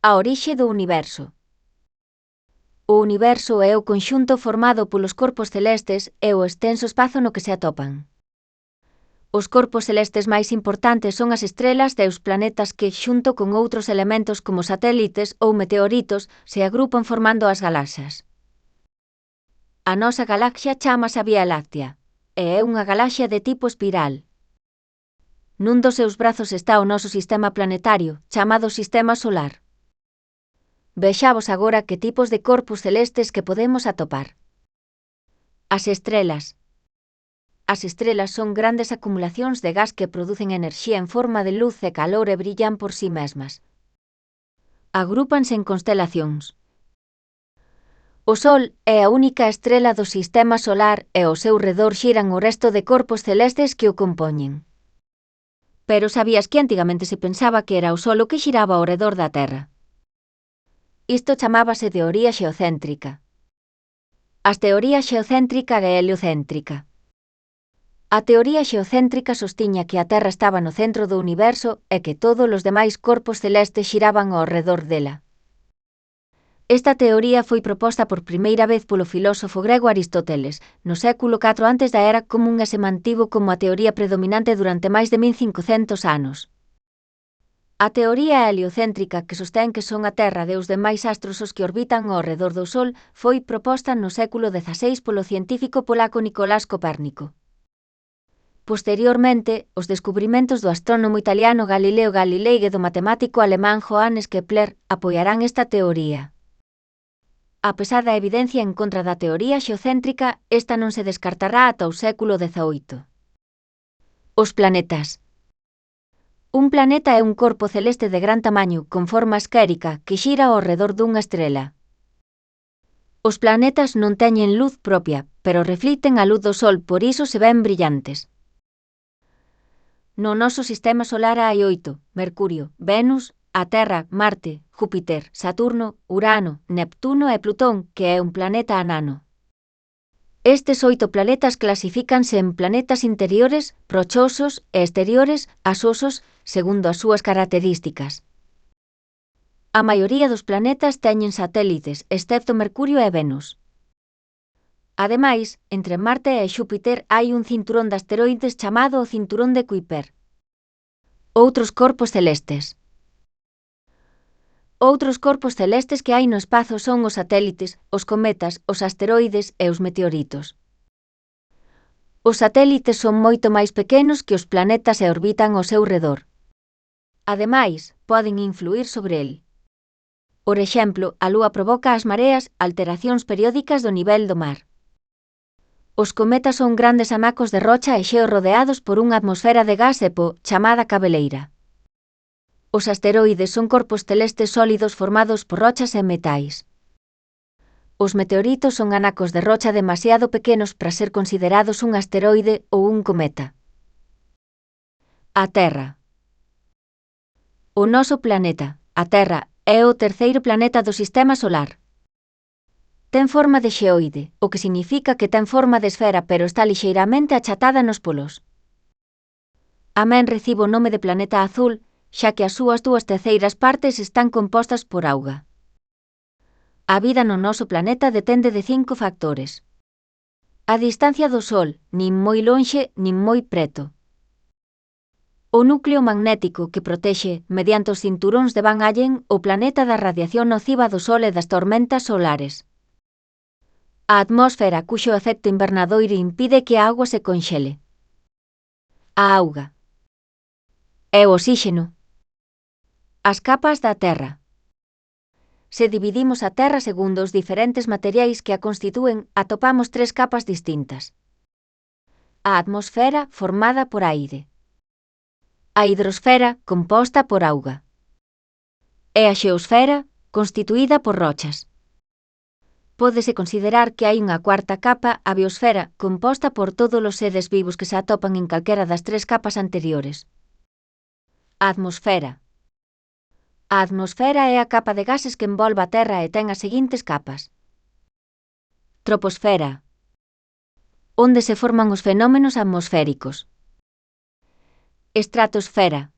A orixe do universo. O universo é o conxunto formado polos corpos celestes e o extenso espazo no que se atopan. Os corpos celestes máis importantes son as estrelas e os planetas que, xunto con outros elementos como satélites ou meteoritos, se agrupan formando as galaxias. A nosa galaxia chámase a Vía Láctea, e é unha galaxia de tipo espiral. Nun dos seus brazos está o noso sistema planetario, chamado Sistema Solar. Vexamos agora que tipos de corpos celestes que podemos atopar. As estrelas. As estrelas son grandes acumulacións de gas que producen enerxía en forma de luz e calor e brillan por si mesmas. Agrúpanse en constelacións. O Sol é a única estrela do Sistema Solar e ao seu redor xiran o resto de corpos celestes que o compoñen. Pero sabías que antigamente se pensaba que era o Sol o que xiraba ao redor da Terra? Isto chamábase teoría xeocéntrica. As teorías xeocéntrica e heliocéntrica. A teoría xeocéntrica sostiña que a Terra estaba no centro do universo e que todos os demais corpos celestes xiraban ao redor dela. Esta teoría foi proposta por primeira vez polo filósofo grego Aristóteles, no século IV a.C. común e se mantivo como a teoría predominante durante máis de 1500 anos. A teoría heliocéntrica, que sostén que son a Terra e os demais astros os que orbitan ao redor do Sol, foi proposta no século XVI polo científico polaco Nicolás Copérnico. Posteriormente, os descubrimentos do astrónomo italiano Galileo Galilei e do matemático alemán Johannes Kepler apoiarán esta teoría. A pesar da evidencia en contra da teoría xeocéntrica, esta non se descartará ata o século XVIII. Os planetas. Un planeta é un corpo celeste de gran tamaño, con forma esférica, que xira ao redor dunha estrela. Os planetas non teñen luz propia, pero reflicten a luz do Sol, por iso se ven brillantes. No noso sistema solar hai 8: Mercurio, Venus, a Terra, Marte, Júpiter, Saturno, Urano, Neptuno e Plutón, que é un planeta anano. Estes 8 planetas clasifícanse en planetas interiores, rochosos e exteriores, asosos, segundo as súas características. A maioría dos planetas teñen satélites, excepto Mercurio e Venus. Ademais, entre Marte e Xúpiter hai un cinturón de asteroides chamado o cinturón de Kuiper. Outros corpos celestes. Outros corpos celestes que hai no espazo son os satélites, os cometas, os asteroides e os meteoritos. Os satélites son moito máis pequenos que os planetas e orbitan ao seu redor. Ademais, poden influir sobre el. Por exemplo, a Lúa provoca as mareas, alteracións periódicas do nivel do mar. Os cometas son grandes amacos de rocha e xeo rodeados por unha atmosfera de gas e po, chamada cabeleira. Os asteroides son corpos celestes sólidos formados por rochas e metais. Os meteoritos son anacos de rocha demasiado pequenos para ser considerados un asteroide ou un cometa. A Terra. O noso planeta, a Terra, é o terceiro planeta do Sistema Solar. Ten forma de xeoide, o que significa que ten forma de esfera pero está lixeiramente achatada nos polos. Amén recibe o nome de planeta azul, xa que as súas 2/3 partes están compostas por auga. A vida no noso planeta depende de 5 factores. A distancia do Sol, nin moi lonxe nin moi preto. O núcleo magnético que protexe, mediante os cinturóns de Van Allen, o planeta da radiación nociva do Sol e das tormentas solares. A atmósfera cuxo efecto invernadoiro impide que a auga se conxele. A auga. E o oxíxeno. As capas da Terra. Se dividimos a Terra segundo os diferentes materiais que a constitúen, atopamos 3 capas distintas. A atmosfera, formada por aire. A hidrosfera, composta por auga. E a xeosfera, constituída por rochas. Pódese considerar que hai unha cuarta capa, a biosfera, composta por todos os seres vivos que se atopan en calquera das 3 capas anteriores. A atmosfera. A atmosfera é a capa de gases que envolve a Terra e ten as seguintes capas. Troposfera, onde se forman os fenómenos atmosféricos. Estratosfera,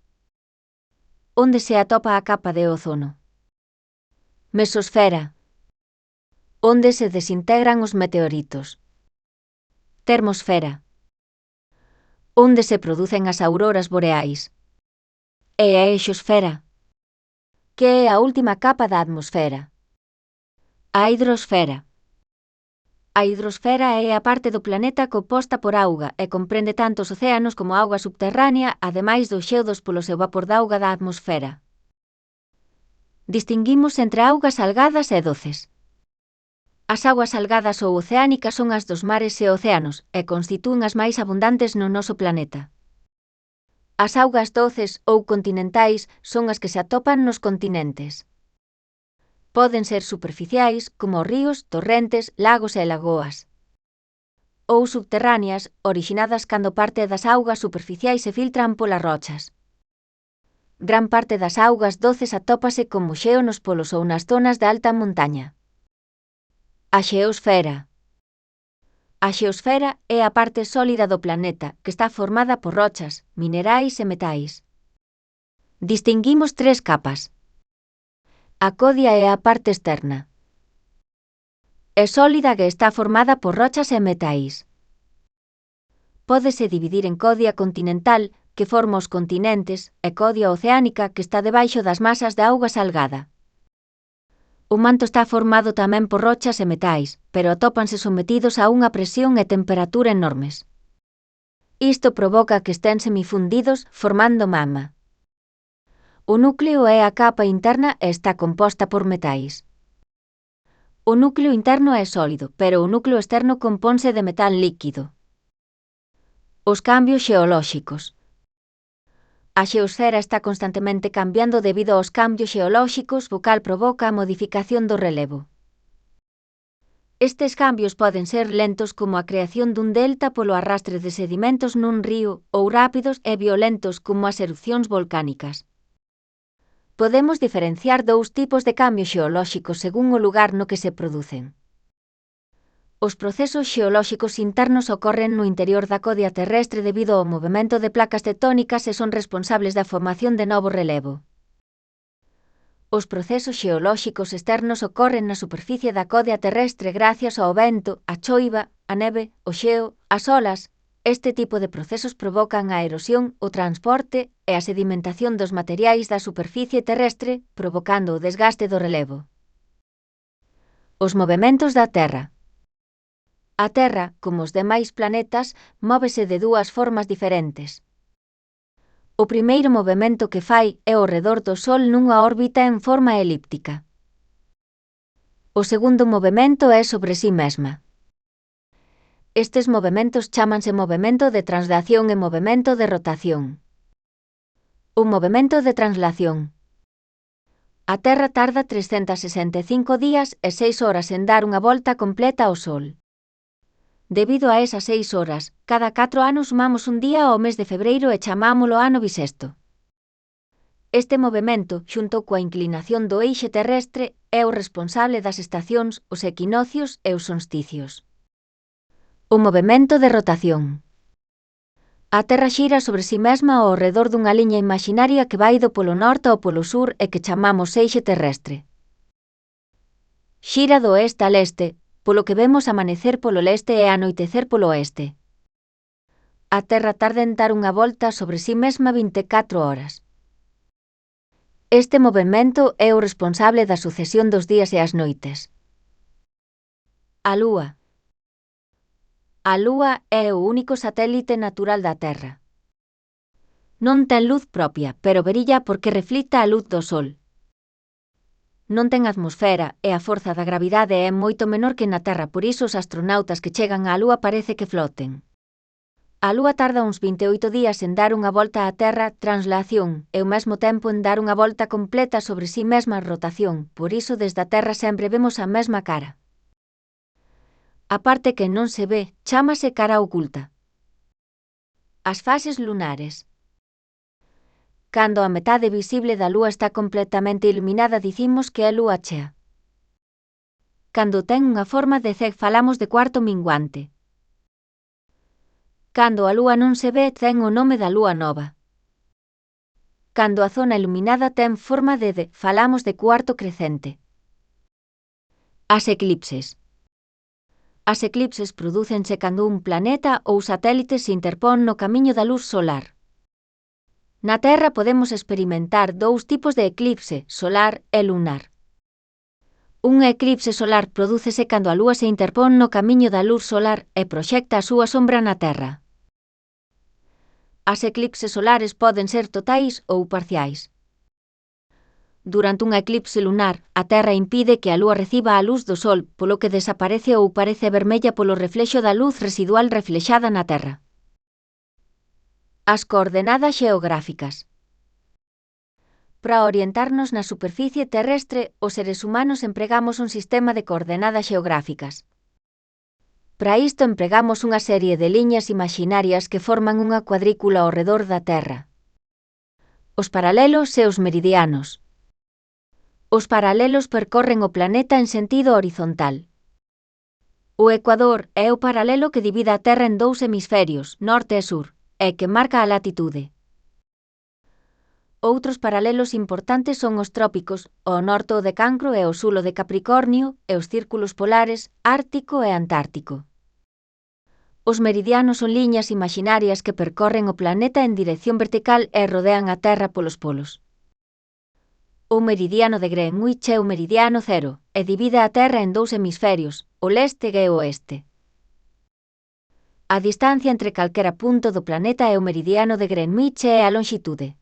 onde se atopa a capa de ozono. Mesosfera. Onde se desintegran os meteoritos. Termosfera. Onde se producen as auroras boreais. E a exosfera, que é a última capa da atmosfera. A hidrosfera. A hidrosfera é a parte do planeta composta por auga e comprende tanto os océanos como a auga subterránea, ademais do xeo dos polos e o vapor de auga da atmosfera. Distinguimos entre augas salgadas e doces. As augas salgadas ou oceánicas son as dos mares e océanos e constitúen as máis abundantes no noso planeta. As augas doces ou continentais son as que se atopan nos continentes. Poden ser superficiais, como ríos, torrentes, lagos e lagoas. Ou subterráneas, orixinadas cando parte das augas superficiais se filtran polas rochas. Gran parte das augas doces atópase como xeo nos polos ou nas zonas de alta montaña. A xeosfera. A xeosfera é a parte sólida do planeta, que está formada por rochas, minerais e metais. Distinguimos 3 capas. A codia é a parte externa. É sólida e está formada por rochas e metais. Pódese dividir en codia continental, que forma os continentes, e codia oceánica, que está debaixo das masas de auga salgada. O manto está formado tamén por rochas e metais, pero atópanse sometidos a unha presión e temperatura enormes. Isto provoca que estén semifundidos, formando magma. O núcleo é a capa interna e está composta por metais. O núcleo interno é sólido, pero o núcleo externo compónse de metal líquido. Os cambios xeolóxicos. A xeosfera está constantemente cambiando debido aos cambios xeolóxicos, o cal provoca a modificación do relevo. Estes cambios poden ser lentos como a creación dun delta polo arrastre de sedimentos nun río ou rápidos e violentos como as erupcións volcánicas. Podemos diferenciar 2 tipos de cambios xeolóxicos según o lugar no que se producen. Os procesos xeolóxicos internos ocorren no interior da codia terrestre debido ao movemento de placas tectónicas e son responsables da formación de novo relevo. Os procesos xeolóxicos externos ocorren na superficie da codia terrestre gracias ao vento, a choiva, a neve, o xeo, as olas. Este tipo de procesos provocan a erosión, o transporte e a sedimentación dos materiais da superficie terrestre, provocando o desgaste do relevo. Os movementos da Terra. A Terra, como os demais planetas, móvese de 2 formas diferentes. O primeiro movemento que fai é ao redor do Sol nunha órbita en forma elíptica. O segundo movemento é sobre si mesma. Estes movementos chámanse movemento de translación e movemento de rotación. O movemento de translación. A Terra tarda 365 días e 6 horas en dar unha volta completa ao Sol. Debido a esas 6 horas, cada 4 anos sumamos un día ao mes de febreiro e chamámolo ano bisexto. Este movemento, xunto coa inclinación do eixe terrestre, é o responsable das estacións, os equinocios e os solsticios. O movemento de rotación. A Terra xira sobre si mesma ao redor dunha liña imaxinaria que vai do polo norte ao polo sur e que chamamos eixe terrestre. Xira do oeste a leste, polo que vemos amanecer polo leste e anoitecer polo oeste. A Terra tarda en dar unha volta sobre si mesma 24 horas. Este movemento é o responsable da sucesión dos días e as noites. A Lúa. A Lúa é o único satélite natural da Terra. Non ten luz propia, pero brilla porque reflicta a luz do Sol. Non ten atmosfera e a forza da gravidade é moito menor que na Terra, por iso os astronautas que chegan á Lúa parece que floten. A Lúa tarda uns 28 días en dar unha volta á Terra, translación, e ao mesmo tempo en dar unha volta completa sobre si mesma, rotación, por iso desde a Terra sempre vemos a mesma cara. A parte que non se ve, chámase cara oculta. As fases lunares. Cando a metade visible da Lúa está completamente iluminada dicimos que é lúa chea. Cando ten unha forma de C falamos de cuarto minguante. Cando a Lúa non se ve ten o nome da lúa nova. Cando a zona iluminada ten forma de D falamos de cuarto crecente. As eclipses. As eclipses prodúcense cando un planeta ou satélite se interpón no camiño da luz solar. Na Terra podemos experimentar dous tipos de eclipse, solar e lunar. Un eclipse solar prodúcese cando a Lúa se interpón no camiño da luz solar e proxecta a súa sombra na Terra. As eclipses solares poden ser totais ou parciais. Durante un eclipse lunar, a Terra impide que a Lúa reciba a luz do Sol, polo que desaparece ou parece vermella polo reflexo da luz residual reflexada na Terra. As coordenadas xeográficas. Para orientarnos na superficie terrestre, os seres humanos empregamos un sistema de coordenadas xeográficas. Para isto empregamos unha serie de liñas imaxinarias que forman unha cuadrícula ao redor da Terra. Os paralelos e os meridianos. Os paralelos percorren o planeta en sentido horizontal. O ecuador é o paralelo que divide a Terra en dous hemisferios, norte e sur, e que marca a latitude. Outros paralelos importantes son os trópicos, ao norte o de Cancro e ao sul o de Capricornio, e os círculos polares, Ártico e Antártico. Os meridianos son liñas imaxinarias que percorren o planeta en dirección vertical e rodean a Terra polos polos. O meridiano de Greenwich é o meridiano cero, e divide a Terra en dous hemisferios, o leste e o oeste. A distancia entre calquera punto do planeta e o meridiano de Greenwich é a lonxitude.